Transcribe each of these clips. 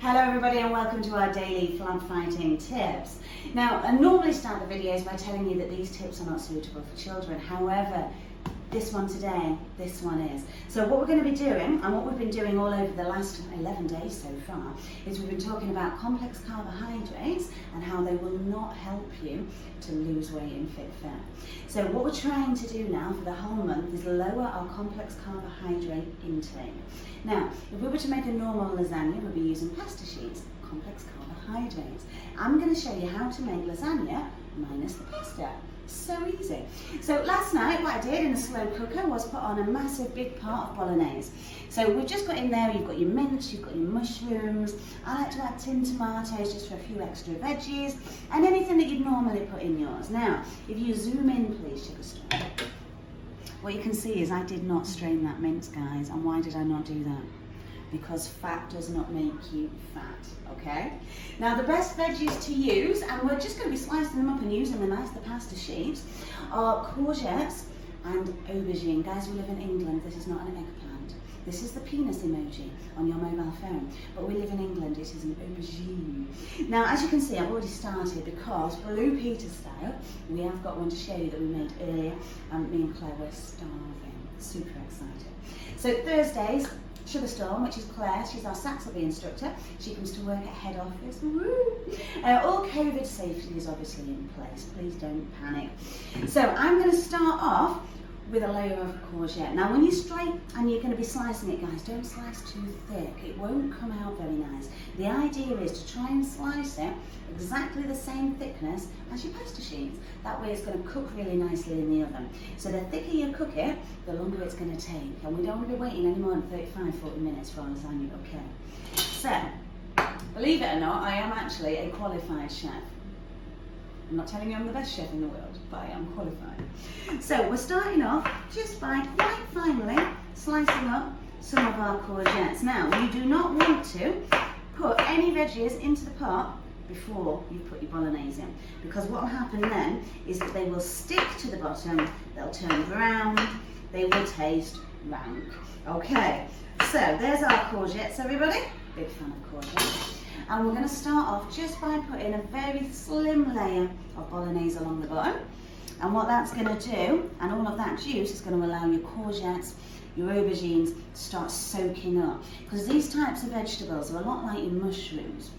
Hello everybody and welcome to our daily flab fighting tips. Now, I normally start the videos by telling you that these tips are not suitable for children. However, this one today, this one is. So what we're going to be doing, and what we've been doing all over the last 11 days so far, is we've been talking about complex carbohydrates and how they will not help you to lose weight in fit fat. So what we're trying to do now for the whole month is lower our complex carbohydrate intake. Now, if we were to make a normal lasagna, we'd be using pasta sheets, complex carbohydrates. I'm going to show you how to make lasagna minus the pasta. So easy. So last night what I did in a slow cooker was put on a massive big pot of bolognese. So we've just got in there, you've got your mince, you've got your mushrooms. I like to add tin tomatoes just for a few extra veggies and anything that you'd normally put in yours. Now, if you zoom in please, Sugar Storm. What you can see is I did not strain that mince, guys. And why did I not do that? Because fat does not make you fat, okay? Now the best veggies to use, and we're just going to be slicing them up and using them as the pasta sheets, are courgettes and aubergine. Guys, we live in England, this is not an eggplant. This is the penis emoji on your mobile phone, but we live in England, it is an aubergine. Now, as you can see, I've already started because Blue Peter style, we have got one to show you that we made earlier, and me and Claire were starving, super excited. So Thursdays, Sugar Storm, which is Claire, she's our Saxby instructor. She comes to work at head office. Woo! All COVID safety is obviously in place. Please don't panic. So I'm going to start off with a layer of courgette. Now when you straight and you're going to be slicing it, guys, don't slice too thick. It won't come out very nice. The idea is to try and slice it exactly the same thickness as your pasta sheets. That way it's going to cook really nicely in the oven. So the thicker you cook it, the longer it's going to take. And we don't want to be waiting any more than 35-40 minutes for our lasagna, okay? So, believe it or not, I am actually a qualified chef. I'm not telling you I'm the best chef in the world, but I am qualified. So we're starting off just by quite finely slicing up some of our courgettes. Now, you do not want to put any veggies into the pot before you put your bolognese in, because what will happen then is that they will stick to the bottom, they'll turn brown, they will taste rank. Okay, so there's our courgettes, everybody. Big fan of courgettes. And we're going to start off just by putting a very slim layer of bolognese along the bottom. And what that's going to do, and all of that juice is going to allow your courgettes, your aubergines to start soaking up. Because these types of vegetables are a lot like your mushrooms.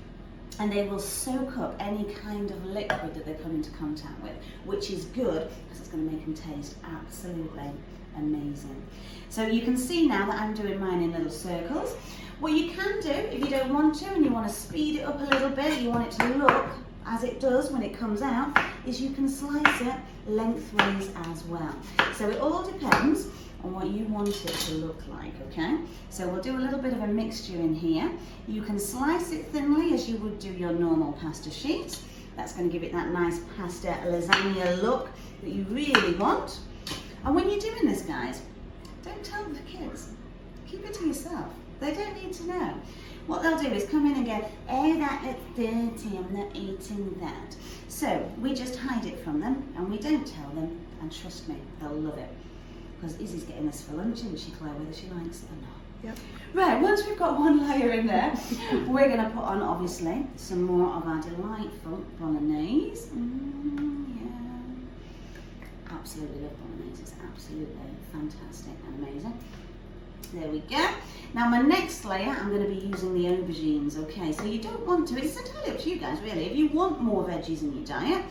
And they will soak up any kind of liquid that they come into contact with, which is good because it's going to make them taste absolutely amazing. So you can see now that I'm doing mine in little circles. What you can do, if you don't want to and you want to speed it up a little bit, you want it to look as it does when it comes out, is you can slice it lengthways as well. So it all depends on what you want it to look like, okay? So we'll do a little bit of a mixture in here. You can slice it thinly as you would do your normal pasta sheets. That's going to give it that nice pasta lasagna look that you really want. And when you're doing this, guys, don't tell the kids. Keep it to yourself. They don't need to know. What they'll do is come in and go, oh, that looks dirty, I'm not eating that. So we just hide it from them and we don't tell them, and trust me, they'll love it. Because Izzy's getting this for lunch, isn't she, Claire, whether she likes it or not? Yep. Right, once we've got one layer in there, we're going to put on, obviously, some more of our delightful bolognese. Yeah. Absolutely love bolognese. It's absolutely fantastic and amazing. There we go. Now my next layer, I'm going to be using the aubergines, okay? So you don't want to, it's entirely up to you guys really. If you want more veggies in your diet,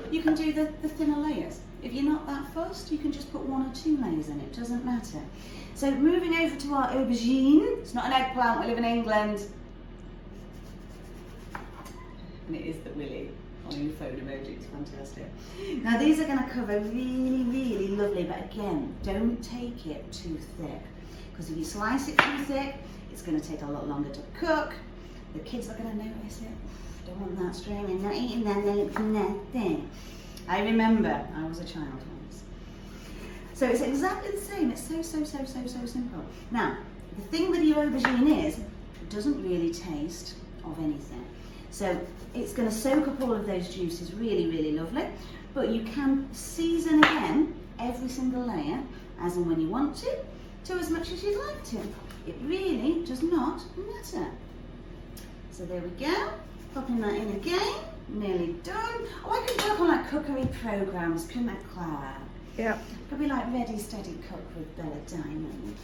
you can do the thinner layers. If you're not that fussed, you can just put 1 or 2 layers in, it doesn't matter. So moving over to our aubergine, it's not an eggplant, we live in England. And it is the willy on your phone emoji, it's fantastic. Now these are going to cover really, really lovely, but again, don't take it too thick. Because if you slice it too thick, it's going to take a lot longer to cook. The kids are going to notice it. Don't want that streaming, not eating that, they look nothing. I remember, I was a child once. So it's exactly the same, it's so simple. Now, the thing with your aubergine is, it doesn't really taste of anything. So it's going to soak up all of those juices really, really lovely. But you can season again every single layer as and when you want to as much as you'd like to. It really does not matter. So there we go. Popping that in again. Nearly done. Oh, I could work on like cookery programs, couldn't I, Claire? Yeah. Could be like Ready Steady Cook with Bella Diamond.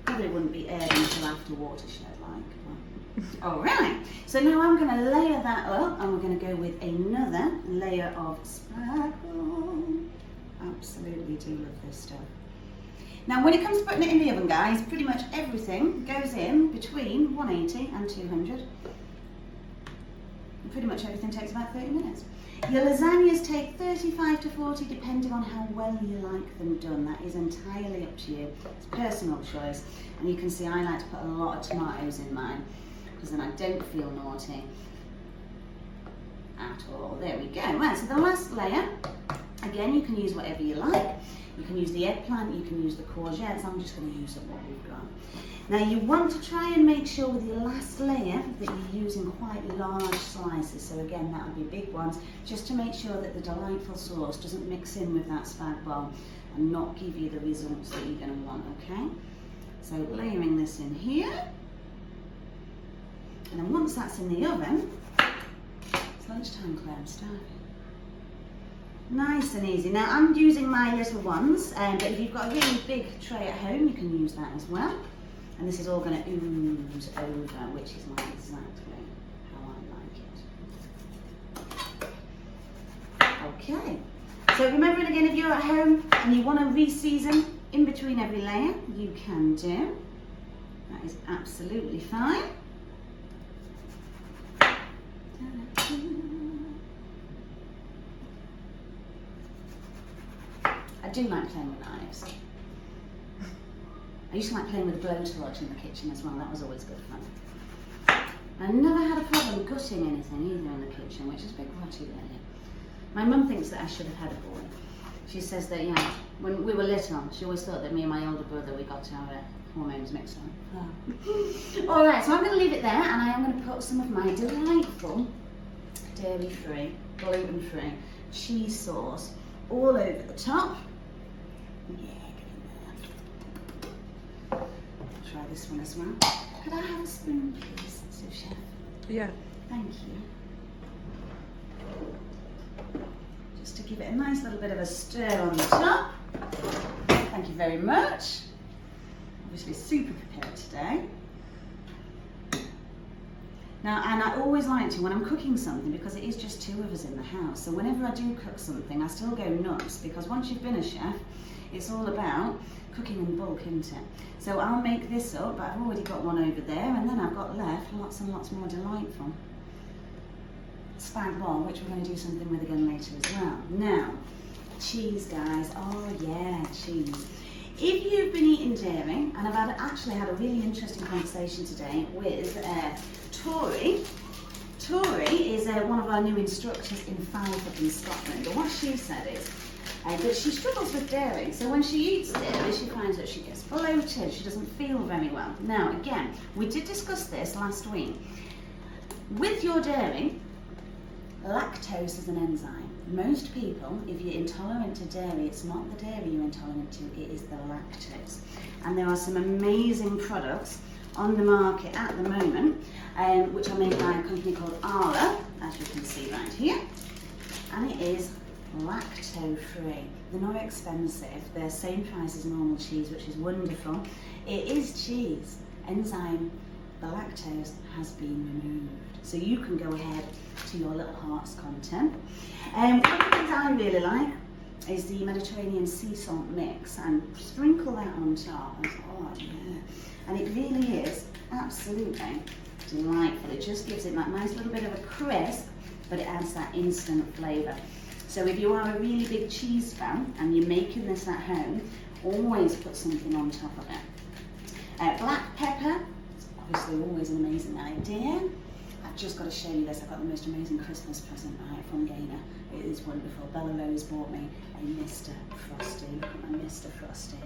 Probably wouldn't be aired until after Watershed, like. All right. So now I'm going to layer that up, and we're going to go with another layer of sparkle. Absolutely do love this stuff. Now, when it comes to putting it in the oven, guys, pretty much everything goes in between 180 and 200. And pretty much everything takes about 30 minutes. Your lasagnas take 35 to 40, depending on how well you like them done. That is entirely up to you. It's personal choice. And you can see I like to put a lot of tomatoes in mine, because then I don't feel naughty at all. There we go. Right, so the last layer, again, you can use whatever you like. You can use the eggplant, you can use the courgettes. I'm just going to use up what we've got. Now you want to try and make sure with your last layer that you're using quite large slices. So again, that would be big ones, just to make sure that the delightful sauce doesn't mix in with that spag bol and not give you the results that you're going to want, okay? So layering this in here. And then once that's in the oven, it's lunchtime, Claire, I'm starving. Nice and easy. Now I'm using my little ones, but if you've got a really big tray at home, you can use that as well. And this is all going to ooze over, which is like exactly how I like it. Okay. So remembering again, if you're at home and you want to re-season in between every layer, you can do. That is absolutely fine. I do like playing with knives. I used to like playing with a blowtorch in the kitchen as well. That was always good fun. I never had a problem gutting anything either in the kitchen, which is a big rotty really. My mum thinks that I should have had a boy. She says that, yeah, when we were little, she always thought that me and my older brother, we got our hormones mixed up. Oh. All right, so I'm going to leave it there, and I am going to put some of my delightful dairy-free, gluten-free cheese sauce all over the top. Yeah, get in there. Try this one as well. Could I have a spoon, please, sous chef? Yeah. Thank you. Just to give it a nice little bit of a stir on the top. Thank you very much. Obviously super prepared today. Now, and I always like to, when I'm cooking something, because it is just two of us in the house, so whenever I do cook something, I still go nuts, because once you've been a chef, it's all about cooking in bulk, isn't it? So I'll make this up, but I've already got one over there, and then I've got left lots and lots more delightful spag bol, which we're going to do something with again later as well. Now, cheese, guys. Oh yeah, cheese. If you've been eating dairy, and I've actually had a really interesting conversation today with Tori. Tori is one of our new instructors in Flab up in Scotland, and what she said is that she struggles with dairy, so when she eats dairy she finds that she gets bloated, she doesn't feel very well. Now again, we did discuss this last week. With your dairy, lactose is an enzyme. Most people, if you're intolerant to dairy, it's not the dairy you're intolerant to, it is the lactose. And there are some amazing products on the market at the moment, which are made by a company called Arla, as you can see right here. And it is lacto-free. They're not expensive, they're same price as normal cheese, which is wonderful. It is cheese. Enzyme, the lactose has been removed. So you can go ahead to your little heart's content. One of the things I really like is the Mediterranean sea salt mix, and sprinkle that on top. And, oh yeah. And it really is absolutely delightful. It just gives it that nice little bit of a crisp, but it adds that instant flavour. So if you are a really big cheese fan and you're making this at home, always put something on top of it. Black pepper, it's obviously always an amazing idea. I've just got to show you this. I've got the most amazing Christmas present right from Gaynor. It is wonderful. Bella Rose bought me a Mr. Frosty. Look at my Mr. Frosty.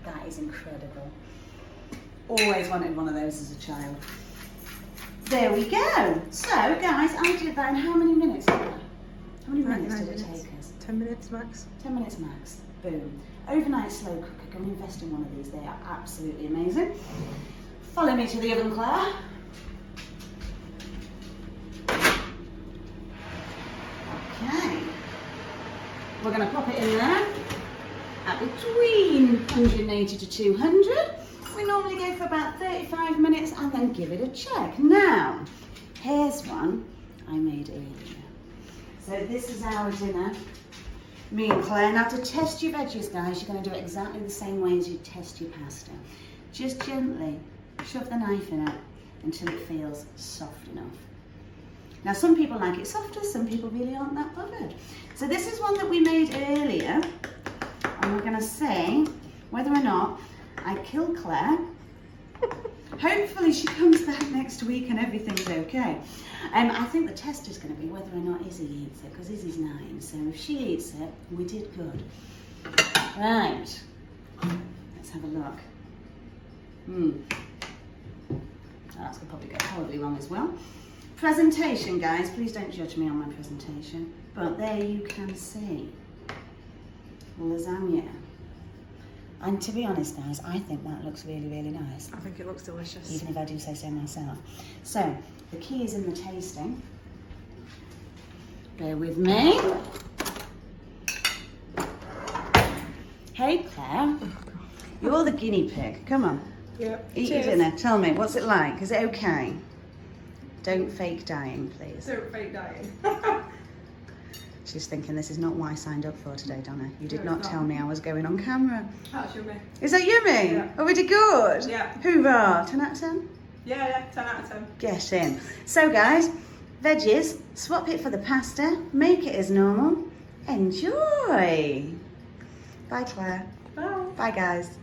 That is incredible. Always wanted one of those as a child. There we go. So, guys, I did that in how many minutes? How many minutes did it take us? 10 minutes max. 10 minutes max. Boom. Overnight slow cooker. Go and invest in one of these. They are absolutely amazing. Follow me to the oven, Claire. We're going to pop it in there at between 180 to 200. We normally go for about 35 minutes and then give it a check. Now, here's one I made earlier. So this is our dinner, me and Claire. Now to test your veggies, guys, you're going to do it exactly the same way as you test your pasta. Just gently shove the knife in it until it feels soft enough. Now some people like it softer, some people really aren't that bothered. So this is one that we made earlier, and we're going to see whether or not I kill Claire. Hopefully she comes back next week and everything's okay. I think the test is going to be whether or not Izzy eats it, because Izzy's 9, so if she eats it, we did good. Right, let's have a look. That's going to probably go horribly wrong as well. Presentation, guys, please don't judge me on my presentation, but there you can see lasagna. And to be honest, guys, I think that looks really, really nice. I think it looks delicious. Even if I do say so myself. So, the key is in the tasting. Bear with me. Hey, Claire. You're the guinea pig. Come on. Yep. Eat your dinner. Tell me, what's it like? Is it okay? Don't fake dying, please. Don't fake dying. She's thinking this is not what I signed up for today, Donna. You did not tell me I was going on camera. That's yummy. Is that yummy? Yeah. Oh, we did good? Yeah. Hoorah. 10 out of 10? Yeah, 10 out of 10. Get in. So guys, veggies, swap it for the pasta, make it as normal. Enjoy. Bye, Claire. Bye. Bye, guys.